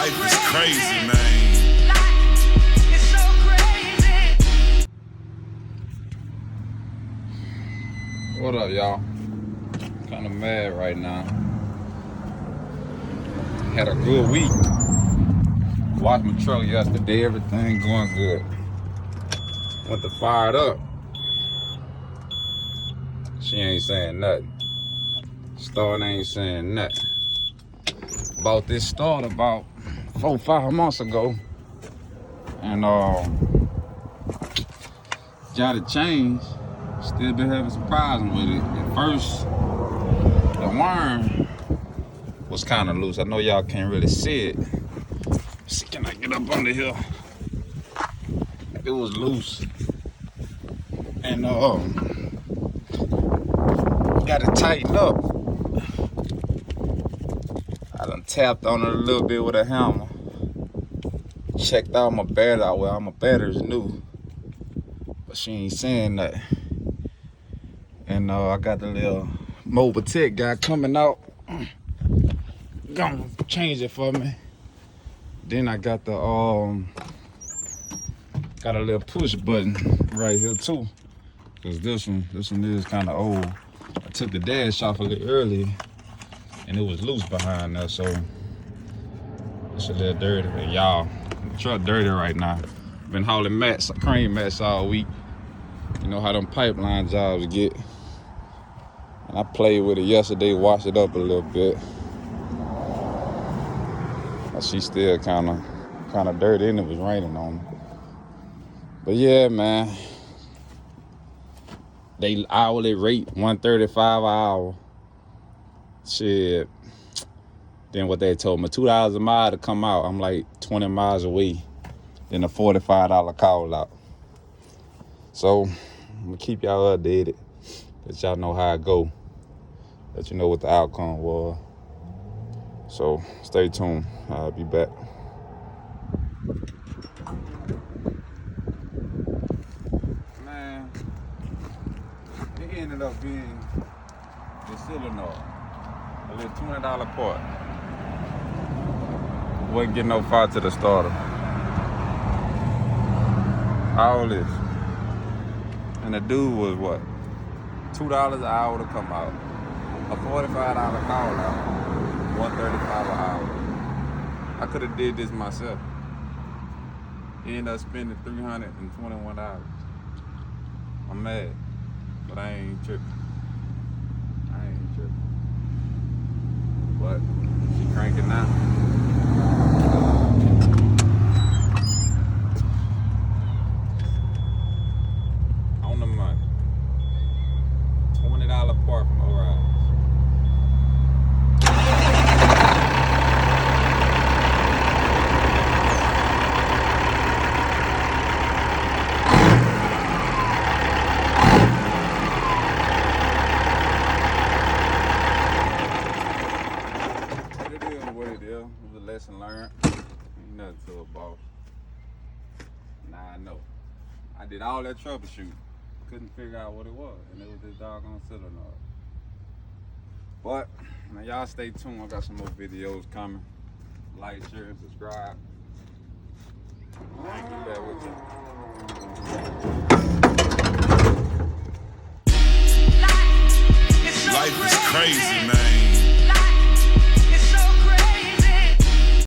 Life is crazy, man. It's so crazy. What up, y'all? Kind of mad right now. Had a good week. Watched my truck yesterday, everything going good. Went to fire it up. She ain't saying nothing. Start ain't saying nothing. Bought this start about 4-5 months ago. And got it changed. Still been having some problems with it. At first, the worm was kind of loose. I know y'all can't really see it. See, can I get up under here? It was loose. And got it tightened up. I done tapped on it a little bit with a hammer. Checked out my battery. Well, all my batteries new. But she ain't saying nothing. And I got the little mobile tech guy coming out. Gonna change it for me. Then I got the got a little push button right here too. Cause this one is kind of old. I took the dash off a little early, and it was loose behind there, so it's a little dirty. And y'all, the truck dirty right now. Been hauling mats, crane mats all week. You know how them pipeline jobs get. And I played with it yesterday, washed it up a little bit. But she's still kind of dirty, and it was raining on her. But yeah, man. They hourly rate $135 an hour. Shit. Then what they told me, $2 a mile to come out. I'm like 20 miles away. Then a $45 call out. So I'm gonna keep y'all updated. Let y'all know how it go. Let you know what the outcome was. So stay tuned. I'll be back. Man, it ended up being the cylinder, a little $20 part. Wasn't getting no fire to the starter. All this. And the dude was what? $2 an hour to come out. A $45 call out. $135 an hour. I could have did this myself. Ended up spending $321. I'm mad, but I ain't tripping. But she cranking now. On the money. $20 part from O'Reilly. Lesson learned. Ain't nothing to a boss. Now I know. I did all that troubleshooting. Couldn't figure out what it was. And it was this doggone cylinder. But now y'all stay tuned. I got some more videos coming. Like, share, and subscribe. I'll get back with you. Life is crazy, man.